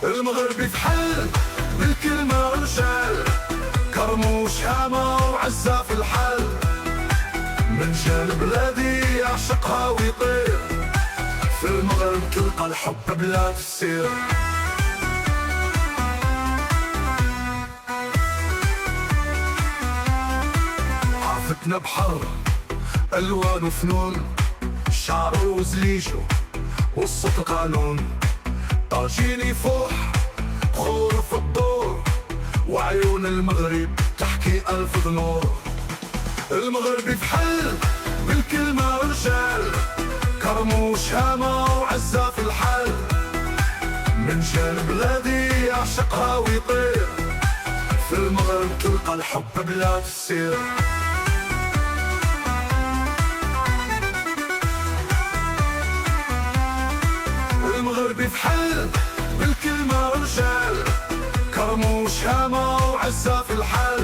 المغربي في حل بالكلمة رجال، كرموش هامة وعزة في الحل. من جال بلادي يعشقها ويطير، في المغرب تلقى الحب بلا تفسير. عافتنا بحر ألوان وفنون، شعر وزليجو والصوت قانون. طاجين يفوح خور في الدور، وعيون المغرب تحكي ألف نور. المغربي في حل بالكلمة رجال، كرموش هامة وعزة في الحل. من جال بلادي يعشقها ويطير، في المغرب تلقى الحب بلا تفسير. المغربي في حل بالكلمة رجال، كرموش هامة وعزة في الحل.